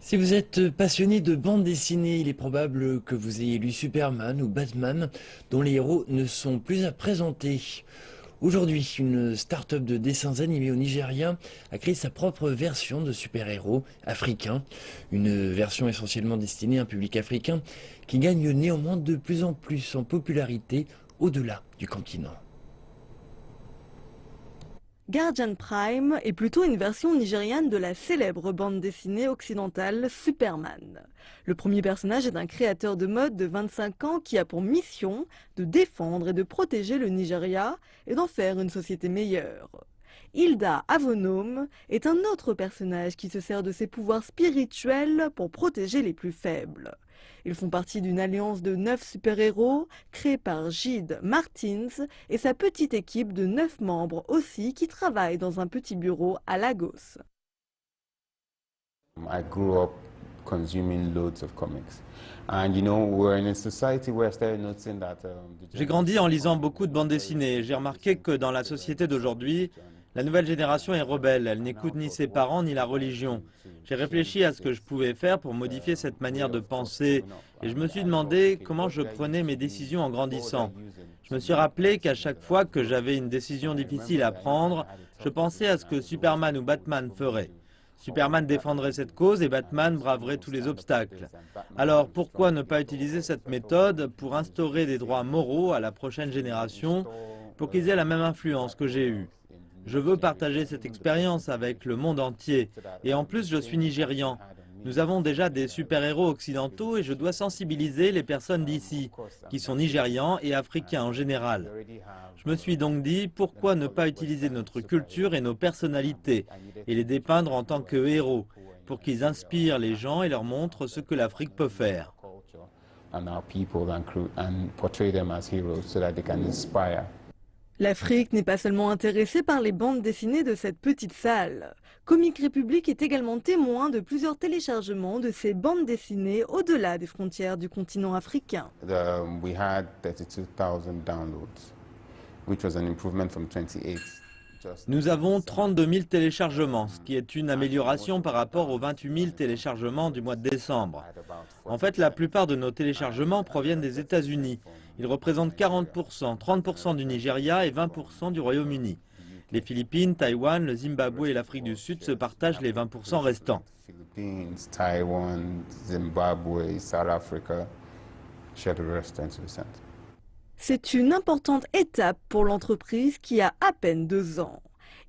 Si vous êtes passionné de bande dessinée, il est probable que vous ayez lu Superman ou Batman, dont les héros ne sont plus à présenter. Aujourd'hui, une start-up de dessins animés au Nigeria a créé sa propre version de super-héros africains. Une version essentiellement destinée à un public africain qui gagne néanmoins de plus en plus en popularité au-delà du continent. Guardian Prime est plutôt une version nigériane de la célèbre bande dessinée occidentale Superman. Le premier personnage est un créateur de mode de 25 ans qui a pour mission de défendre et de protéger le Nigeria et d'en faire une société meilleure. Hilda Avonome est un autre personnage qui se sert de ses pouvoirs spirituels pour protéger les plus faibles. Ils font partie d'une alliance de 9 super-héros créée par Gide Martins et sa petite équipe de 9 membres aussi qui travaillent dans un petit bureau à Lagos. I grew up consuming loads of comics. And you know, we're in a society where I started noticing that J'ai grandi en lisant beaucoup de bandes dessinées. J'ai remarqué que dans la société d'aujourd'hui, la nouvelle génération est rebelle. Elle n'écoute ni ses parents ni la religion. J'ai réfléchi à ce que je pouvais faire pour modifier cette manière de penser et je me suis demandé comment je prenais mes décisions en grandissant. Je me suis rappelé qu'à chaque fois que j'avais une décision difficile à prendre, je pensais à ce que Superman ou Batman feraient. Superman défendrait cette cause et Batman braverait tous les obstacles. Alors pourquoi ne pas utiliser cette méthode pour instaurer des droits moraux à la prochaine génération pour qu'ils aient la même influence que j'ai eue? Je veux partager cette expérience avec le monde entier et en plus je suis nigérian. Nous avons déjà des super-héros occidentaux et je dois sensibiliser les personnes d'ici, qui sont nigérians et africains en général. Je me suis donc dit, pourquoi ne pas utiliser notre culture et nos personnalités et les dépeindre en tant que héros, pour qu'ils inspirent les gens et leur montrent ce que l'Afrique peut faire. L'Afrique n'est pas seulement intéressée par les bandes dessinées de cette petite salle. Comic Republic est également témoin de plusieurs téléchargements de ces bandes dessinées au-delà des frontières du continent africain. We had 32,000 downloads, which was an improvement from 28. Nous avons 32 000 téléchargements, ce qui est une amélioration par rapport aux 28 000 téléchargements du mois de décembre. En fait, la plupart de nos téléchargements proviennent des États-Unis. Ils représentent 40%, 30% du Nigeria et 20% du Royaume-Uni. Les Philippines, Taïwan, le Zimbabwe et l'Afrique du Sud se partagent les 20% restants. Philippines, Taiwan, Zimbabwe, South Africa share the rest 20%. C'est une importante étape pour l'entreprise qui a à peine 2 ans.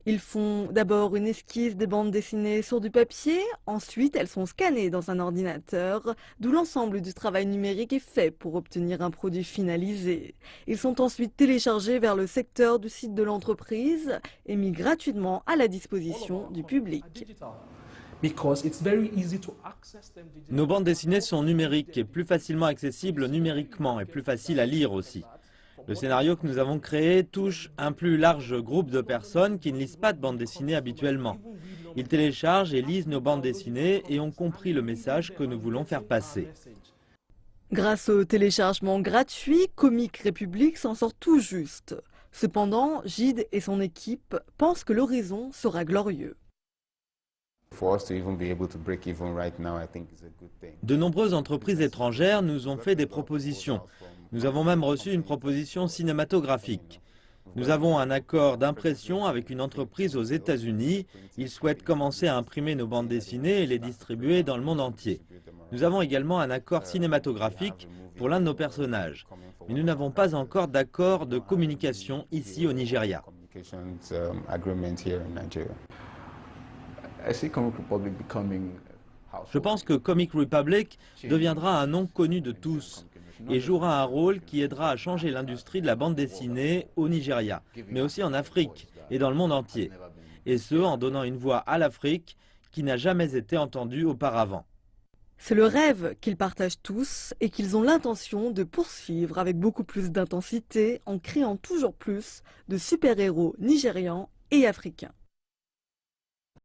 Ils font d'abord une esquisse des bandes dessinées sur du papier, ensuite elles sont scannées dans un ordinateur, d'où l'ensemble du travail numérique est fait pour obtenir un produit finalisé. Ils sont ensuite téléchargés vers le secteur du site de l'entreprise et mis gratuitement à la disposition du public. Nos bandes dessinées sont numériques et plus facilement accessibles numériquement et plus faciles à lire aussi. Le scénario que nous avons créé touche un plus large groupe de personnes qui ne lisent pas de bandes dessinées habituellement. Ils téléchargent et lisent nos bandes dessinées et ont compris le message que nous voulons faire passer. Grâce au téléchargement gratuit, Comic Republic s'en sort tout juste. Cependant, Gide et son équipe pensent que l'horizon sera glorieux. De nombreuses entreprises étrangères nous ont fait des propositions. Nous avons même reçu une proposition cinématographique. Nous avons un accord d'impression avec une entreprise aux États-Unis. Ils souhaitent commencer à imprimer nos bandes dessinées et les distribuer dans le monde entier. Nous avons également un accord cinématographique pour l'un de nos personnages. Mais nous n'avons pas encore d'accord de communication ici au Nigeria. Je pense que Comic Republic deviendra un nom connu de tous et jouera un rôle qui aidera à changer l'industrie de la bande dessinée au Nigeria, mais aussi en Afrique et dans le monde entier. Et ce, en donnant une voix à l'Afrique qui n'a jamais été entendue auparavant. C'est le rêve qu'ils partagent tous et qu'ils ont l'intention de poursuivre avec beaucoup plus d'intensité en créant toujours plus de super-héros nigérians et africains.